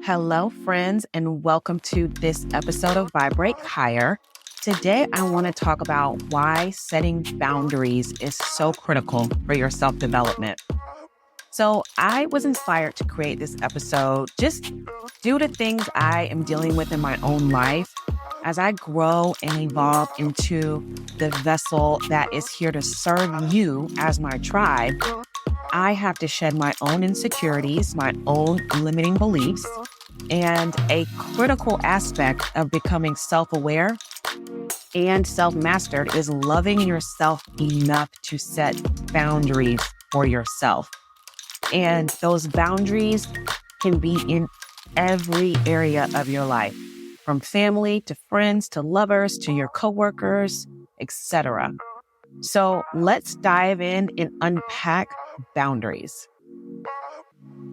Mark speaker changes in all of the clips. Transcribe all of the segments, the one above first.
Speaker 1: Hello, friends, and welcome to this episode of Vibrate Higher. Today, I want to talk about why setting boundaries is so critical for your self-development. So I was inspired to create this episode just due to things I am dealing with in my own life as I grow and evolve into the vessel that is here to serve you as my tribe. I have to shed my own insecurities, my own limiting beliefs, and a critical aspect of becoming self-aware and self-mastered is loving yourself enough to set boundaries for yourself. And those boundaries can be in every area of your life, from family to friends to lovers to your coworkers, etc. So let's dive in and unpack boundaries.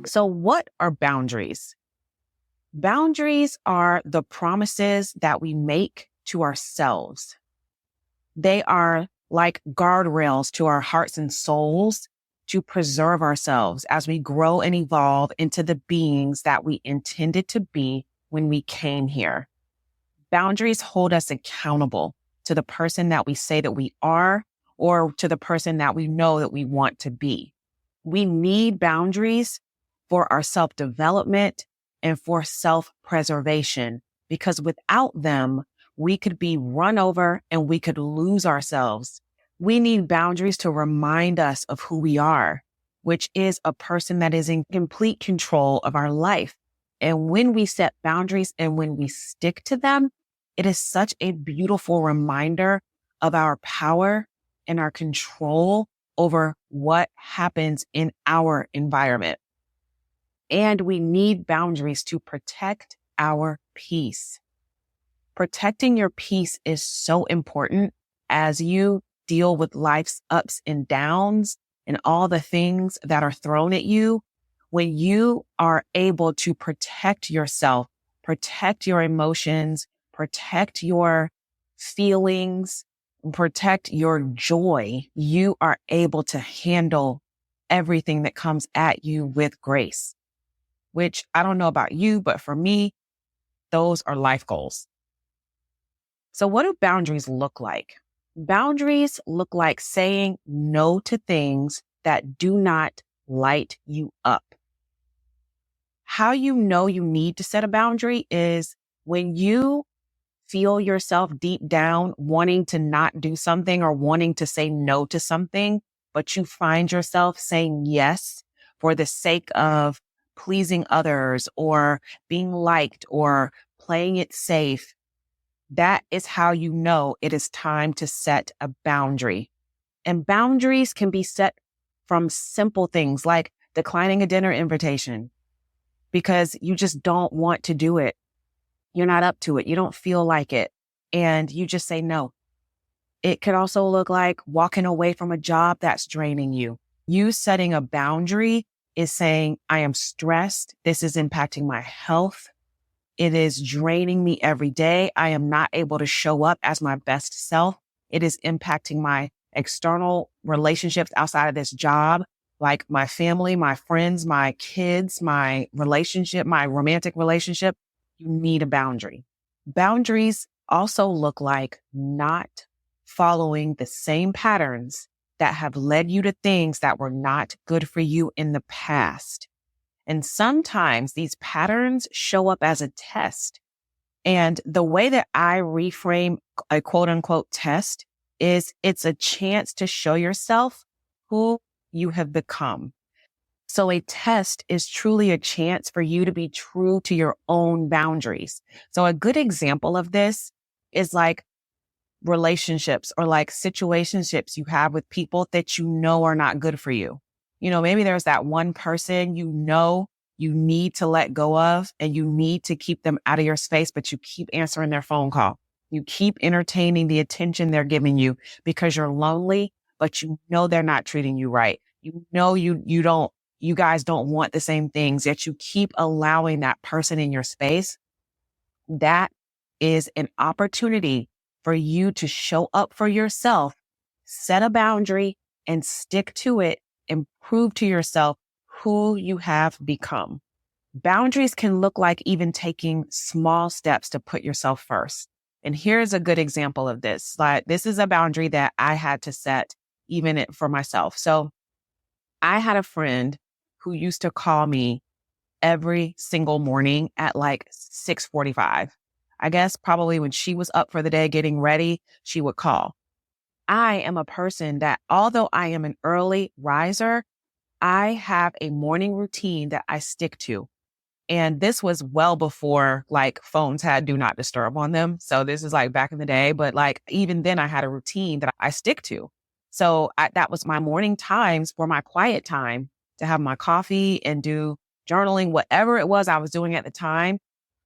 Speaker 1: So what are boundaries? Boundaries are the promises that we make to ourselves. They are like guardrails to our hearts and souls to preserve ourselves as we grow and evolve into the beings that we intended to be when we came here. Boundaries hold us accountable to the person that we say that we are or to the person that we know that we want to be. We need boundaries for our self-development and for self-preservation, because without them, we could be run over and we could lose ourselves. We need boundaries to remind us of who we are, which is a person that is in complete control of our life. And when we set boundaries and when we stick to them, it is such a beautiful reminder of our power and our control over what happens in our environment. And we need boundaries to protect our peace. Protecting your peace is so important as you deal with life's ups and downs and all the things that are thrown at you. When you are able to protect yourself, protect your emotions, protect your feelings, protect your joy, you are able to handle everything that comes at you with grace, which I don't know about you, but for me, those are life goals. So what do boundaries look like? Boundaries look like saying no to things that do not light you up. How you know you need to set a boundary is when you feel yourself deep down wanting to not do something or wanting to say no to something, but you find yourself saying yes for the sake of pleasing others or being liked or playing it safe. That is how you know it is time to set a boundary. And boundaries can be set from simple things like declining a dinner invitation because you just don't want to do it. You're not up to it. You don't feel like it. And you just say no. It could also look like walking away from a job that's draining you. You setting a boundary is saying, I am stressed. This is impacting my health. It is draining me every day. I am not able to show up as my best self. It is impacting my external relationships outside of this job, like my family, my friends, my kids, my relationship, my romantic relationship. You need a boundary. Boundaries also look like not following the same patterns that have led you to things that were not good for you in the past. And sometimes these patterns show up as a test. And the way that I reframe a quote unquote test is it's a chance to show yourself who you have become. So a test is truly a chance for you to be true to your own boundaries. So a good example of this is like relationships or like situationships you have with people that you know are not good for you. You know, maybe there's that one person you know you need to let go of and you need to keep them out of your space, but you keep answering their phone call. You keep entertaining the attention they're giving you because you're lonely, but you know they're not treating you right. You know you guys don't want the same things, yet you keep allowing that person in your space. That is an opportunity for you to show up for yourself, set a boundary, and stick to it and prove to yourself who you have become. Boundaries can look like even taking small steps to put yourself first. And here's a good example of this. Like, this is a boundary that I had to set even for myself. So I had a friend who used to call me every single morning at like 6:45. I guess probably when she was up for the day getting ready, she would call. I am a person that, although I am an early riser, I have a morning routine that I stick to. And this was well before like phones had do not disturb on them. So this is like back in the day, but like even then I had a routine that I stick to. So that was my morning times for my quiet time to have my coffee and do journaling, whatever it was I was doing at the time.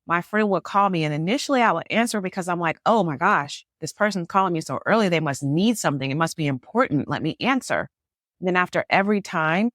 Speaker 1: My friend would call me and initially I would answer because I'm like, oh my gosh, this person's calling me so early. They must need something. It must be important. Let me answer. And then after every time,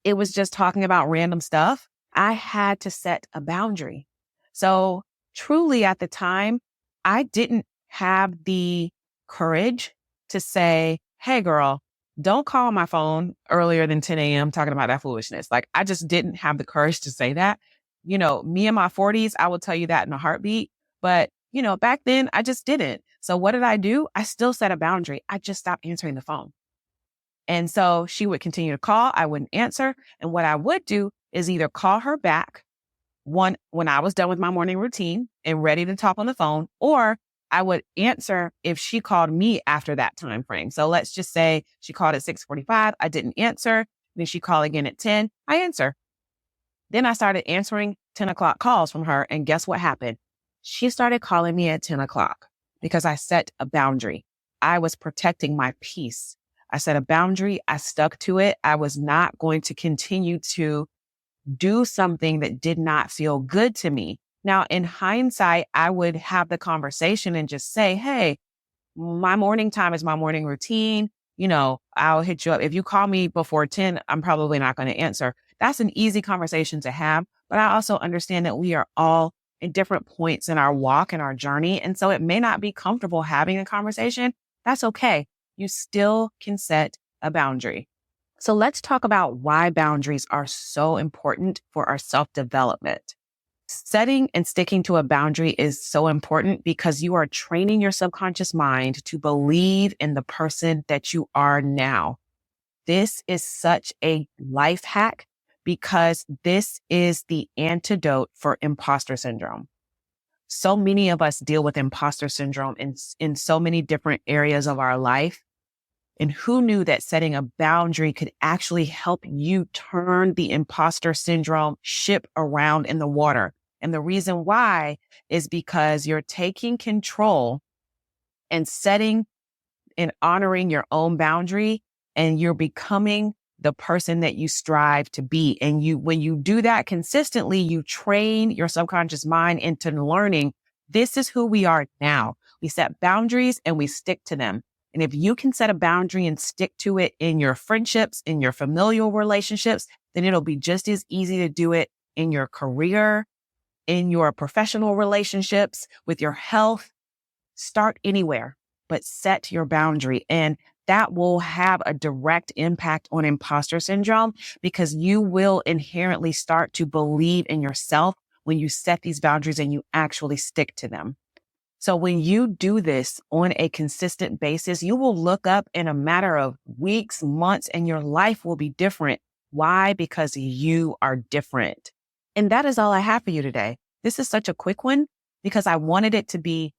Speaker 1: it was just talking about random stuff. I had to set a boundary. So truly at the time, I didn't have the courage to say, hey girl, don't call my phone earlier than 10 a.m. talking about that foolishness. Like I just didn't have the courage to say that. You know, me in my 40s, I will tell you that in a heartbeat. But, you know, back then I just didn't. So what did I do? I still set a boundary. I just stopped answering the phone. And so she would continue to call. I wouldn't answer. And what I would do is either call her back when I was done with my morning routine and ready to talk on the phone, or I would answer if she called me after that time frame. So let's just say she called at 6:45. I didn't answer. Then she called again at 10. I answer. Then I started answering 10 o'clock calls from her. And guess what happened? She started calling me at 10 o'clock because I set a boundary. I was protecting my peace. I set a boundary. I stuck to it. I was not going to continue to do something that did not feel good to me. Now, in hindsight, I would have the conversation and just say, hey, my morning time is my morning routine. You know, I'll hit you up. If you call me before 10, I'm probably not going to answer. That's an easy conversation to have. But I also understand that we are all in different points in our walk and our journey. And so it may not be comfortable having a conversation. That's okay. You still can set a boundary. So let's talk about why boundaries are so important for our self-development. Setting and sticking to a boundary is so important because you are training your subconscious mind to believe in the person that you are now. This is such a life hack because this is the antidote for imposter syndrome. So many of us deal with imposter syndrome in so many different areas of our life. And who knew that setting a boundary could actually help you turn the imposter syndrome ship around in the water? And the reason why is because you're taking control and setting and honoring your own boundary, and you're becoming the person that you strive to be. And when you do that consistently, you train your subconscious mind into learning, this is who we are now. We set boundaries and we stick to them. And if you can set a boundary and stick to it in your friendships, in your familial relationships, then it'll be just as easy to do it in your career, in your professional relationships, with your health. Start anywhere, but set your boundary. And that will have a direct impact on imposter syndrome because you will inherently start to believe in yourself when you set these boundaries and you actually stick to them. So when you do this on a consistent basis, you will look up in a matter of weeks, months, and your life will be different. Why? Because you are different. And that is all I have for you today. This is such a quick one because I wanted it to be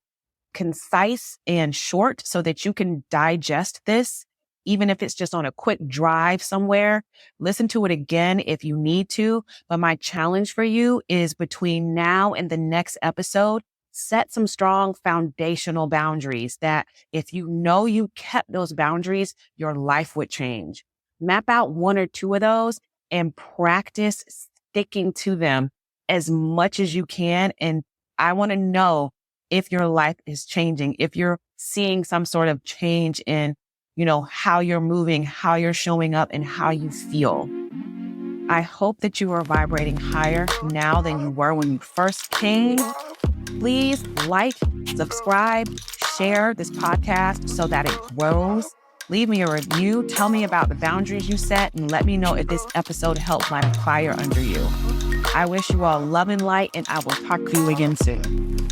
Speaker 1: concise and short so that you can digest this, even if it's just on a quick drive somewhere. Listen to it again if you need to. But my challenge for you is between now and the next episode, set some strong foundational boundaries that if you know you kept those boundaries, your life would change. Map out one or two of those and practice sticking to them as much as you can. And I want to know if your life is changing, if you're seeing some sort of change in, how you're moving, how you're showing up, and how you feel. I hope that you are vibrating higher now than you were when you first came. Please like, subscribe, share this podcast so that it grows. Leave me a review. Tell me about the boundaries you set and let me know if this episode helped light a fire under you. I wish you all love and light, and I will talk to you again soon.